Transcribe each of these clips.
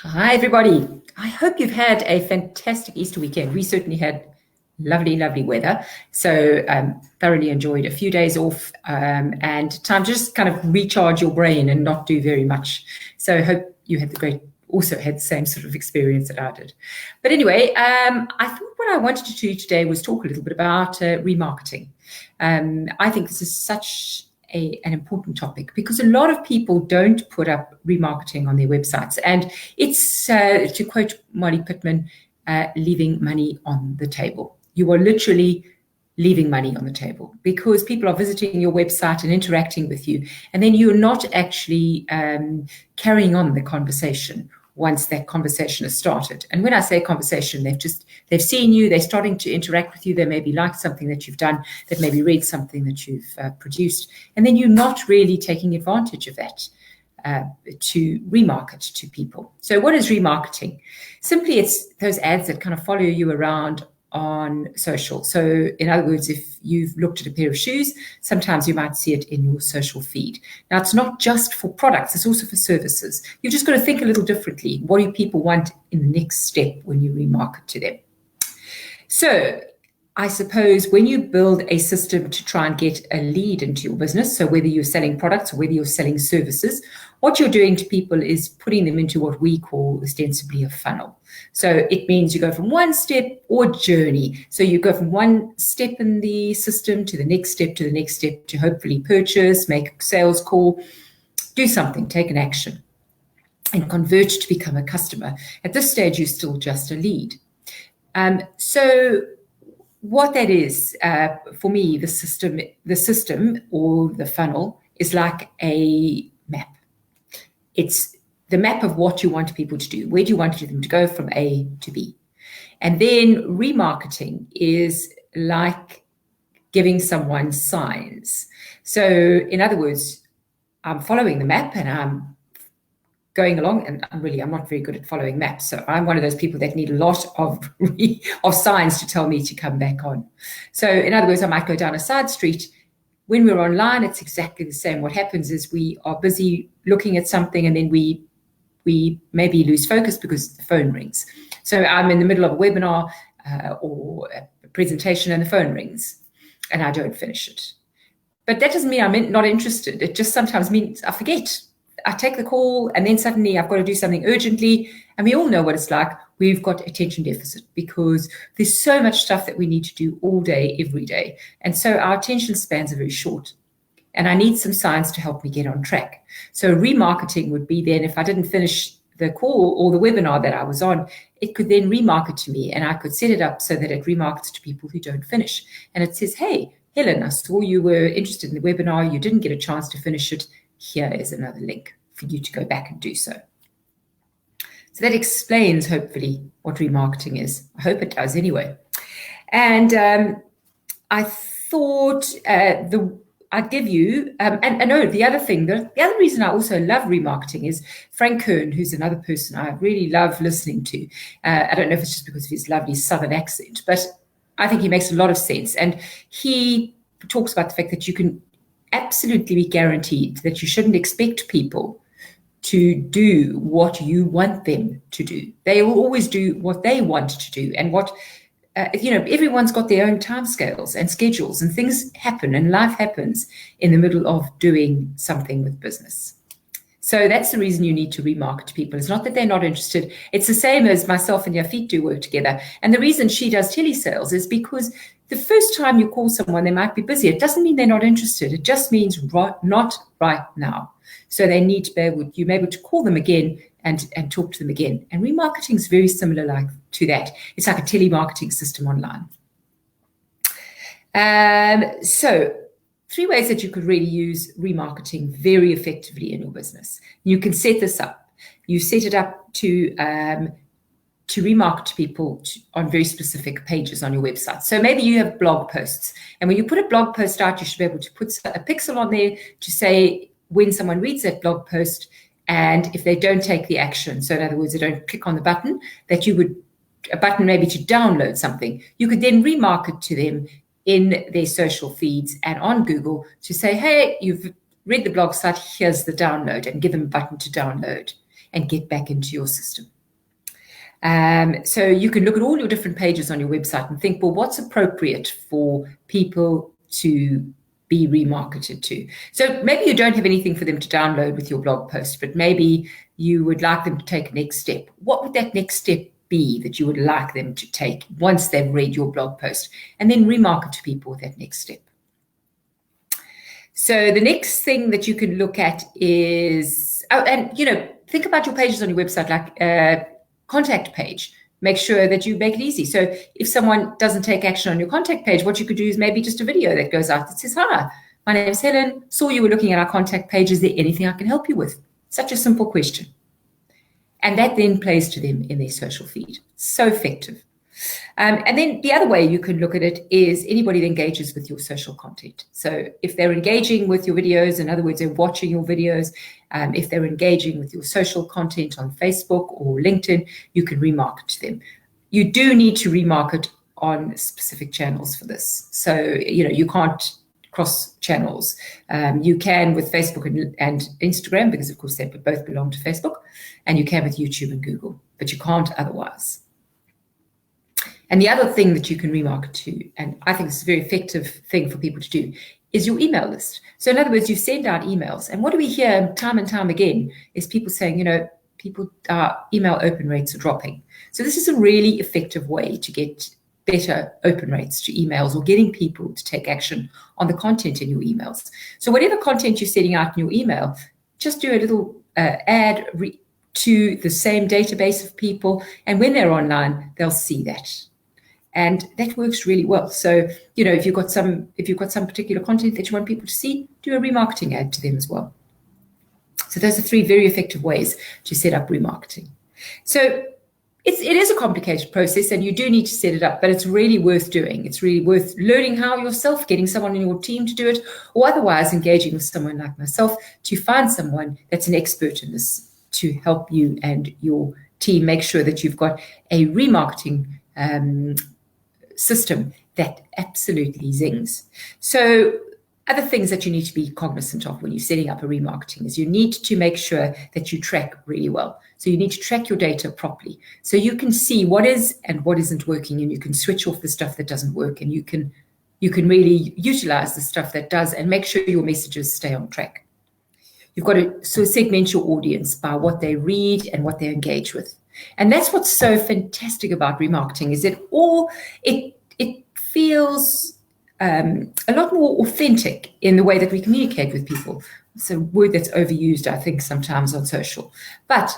Hi, everybody. I hope you've had a fantastic Easter weekend. We certainly had lovely, lovely weather. So thoroughly enjoyed a few days off and time to just kind of recharge your brain and not do very much. So I hope you had also had the same sort of experience that I did. But anyway, I thought what I wanted to do today was talk a little bit about remarketing. I think this is such an important topic because a lot of people don't put up remarketing on their websites. And it's, to quote Molly Pittman, leaving money on the table. You are literally leaving money on the table because people are visiting your website and interacting with you. And then you're not actually carrying on the conversation once that conversation has started. And when I say conversation, they've seen you, they're starting to interact with you, they maybe like something that you've done, they've maybe read something that you've produced, and then you're not really taking advantage of that to remarket to people. So what is remarketing? Simply, it's those ads that kind of follow you around on social. So in other words, if you've looked at a pair of shoes, sometimes you might see it in your social feed. Now, it's not just for products, it's also for services. You've just got to think a little differently. What do people want in the next step when you remarket to them? So I suppose when you build a system to try and get a lead into your business, so whether you're selling products or whether you're selling services, what you're doing to people is putting them into what we call ostensibly a funnel. So it means you go from one step or journey. So you go from one step in the system to the next step, to the next step, to hopefully purchase, make a sales call, do something, take an action, and convert to become a customer. At this stage, you're still just a lead. So what that is, for me, the system or the funnel is like a map. It's the map of what you want people to do. Where do you want them to go from A to B? And then remarketing is like giving someone signs. So in other words, I'm following the map and I'm going along, and I'm not very good at following maps. So I'm one of those people that need a lot of signs to tell me to come back on. So in other words, I might go down a side street. When we're online, it's exactly the same. What happens is we are busy looking at something and then we maybe lose focus because the phone rings. So I'm in the middle of a webinar or a presentation and the phone rings and I don't finish it. But that doesn't mean I'm not interested. It just sometimes means I forget. I take the call and then suddenly I've got to do something urgently. And we all know what it's like. We've got attention deficit because there's so much stuff that we need to do all day, every day. And so our attention spans are very short. And I need some signs to help me get on track. So remarketing would be then, if I didn't finish the call or the webinar that I was on, it could then remarket to me and I could set it up so that it remarkets to people who don't finish. And it says, hey, Helen, I saw you were interested in the webinar. You didn't get a chance to finish it. Here is another link for you to go back and do so. So that explains, hopefully, what remarketing is. I hope it does anyway. And I thought I'd give you, the other reason I also love remarketing is Frank Kuhn, who's another person I really love listening to. I don't know if it's just because of his lovely Southern accent, but I think he makes a lot of sense. And he talks about the fact that you can absolutely be guaranteed that you shouldn't expect people to do what you want them to do. They will always do what they want to do. And everyone's got their own timescales and schedules, and things happen and life happens in the middle of doing something with business. So that's the reason you need to remarket to people. It's not that they're not interested. It's the same as myself and Yafit do work together. And the reason she does telesales is because the first time you call someone, they might be busy. It doesn't mean they're not interested. It just means not right now. So they need to be able to call them again and talk to them again. And remarketing is very similar to that. It's like a telemarketing system online. So 3 ways that you could really use remarketing very effectively in your business. You can set this up. You set it up to remarket to people on very specific pages on your website. So maybe you have blog posts. And when you put a blog post out, you should be able to put a pixel on there to say when someone reads that blog post and if they don't take the action. So in other words, they don't click on the button, a button maybe to download something. You could then remarket to them in their social feeds and on Google to say, hey, you've read the blog site, here's the download, and give them a button to download and get back into your system. So you can look at all your different pages on your website and think, well, what's appropriate for people to be remarketed to? So maybe you don't have anything for them to download with your blog post, but maybe you would like them to take a next step. What would that next step be that you would like them to take once they've read your blog post? And then remarket to people with that next step. So the next thing that you can look at is, think about your pages on your website like a contact page. Make sure that you make it easy. So if someone doesn't take action on your contact page, what you could do is maybe just a video that goes out that says, hi, my name is Helen, saw you were looking at our contact page. Is there anything I can help you with? Such a simple question. And that then plays to them in their social feed. So effective. And then the other way you can look at it is anybody that engages with your social content. So if they're engaging with your videos, in other words, they're watching your videos, if they're engaging with your social content on Facebook or LinkedIn, you can remarket to them. You do need to remarket on specific channels for this. So, you can't cross channels. You can with Facebook and Instagram, because of course they both belong to Facebook, and you can with YouTube and Google, but you can't otherwise. And the other thing that you can remarket to, and I think it's a very effective thing for people to do, is your email list. So in other words, you send out emails. And what do we hear time and time again is people saying, people email open rates are dropping. So this is a really effective way to get better open rates to emails or getting people to take action on the content in your emails. So whatever content you're sending out in your email, just do a little ad to the same database of people. And when they're online, they'll see that. And that works really well. So, if you've got some particular content that you want people to see, do a remarketing ad to them as well. So those are 3 very effective ways to set up remarketing. So it is a complicated process and you do need to set it up, but it's really worth doing. It's really worth learning how yourself, getting someone in your team to do it, or otherwise engaging with someone like myself to find someone that's an expert in this to help you and your team make sure that you've got a remarketing system that absolutely zings. So other things that you need to be cognizant of when you're setting up a remarketing is you need to make sure that you track really well. So you need to track your data properly so you can see what is and what isn't working, and you can switch off the stuff that doesn't work, and you can really utilize the stuff that does and make sure your messages stay on track. You've got to sort of segment your audience by what they read and what they engage with. And that's what's so fantastic about remarketing is it feels a lot more authentic in the way that we communicate with people. It's a word that's overused, I think, sometimes on social. But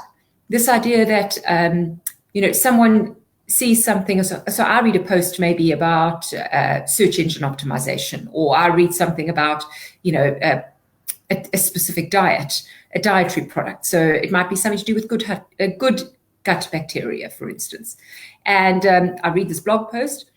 this idea that, someone sees something. So I read a post maybe about search engine optimization, or I read something about, a specific diet, a dietary product. So it might be something to do with good gut bacteria, for instance. And I read this blog post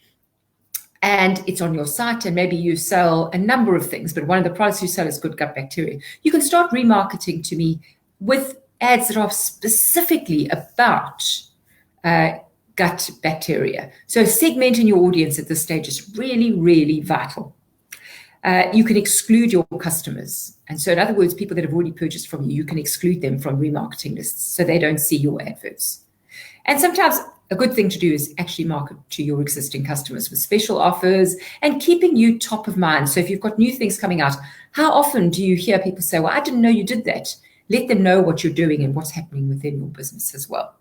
and it's on your site, and maybe you sell a number of things, but one of the products you sell is good gut bacteria. You can start remarketing to me with ads that are specifically about gut bacteria. So segmenting your audience at this stage is really, really vital. You can exclude your customers. And so in other words, people that have already purchased from you, you can exclude them from remarketing lists so they don't see your adverts. And sometimes a good thing to do is actually market to your existing customers with special offers and keeping you top of mind. So if you've got new things coming out, how often do you hear people say, well, I didn't know you did that? Let them know what you're doing and what's happening within your business as well.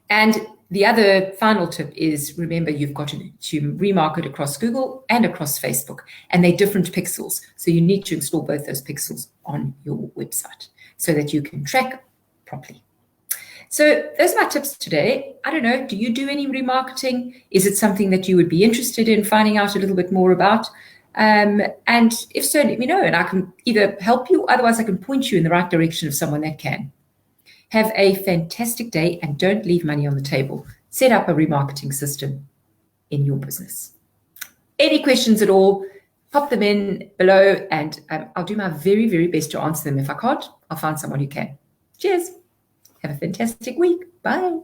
And the other final tip is, remember, you've got to remarket across Google and across Facebook, and they're different pixels. So you need to install both those pixels on your website so that you can track properly. So those are my tips today. I don't know, do you do any remarketing? Is it something that you would be interested in finding out a little bit more about? And if so, let me know, and I can either help you, otherwise I can point you in the right direction of someone that can. Have a fantastic day and don't leave money on the table. Set up a remarketing system in your business. Any questions at all, pop them in below and I'll do my very, very best to answer them. If I can't, I'll find someone who can. Cheers. Have a fantastic week. Bye.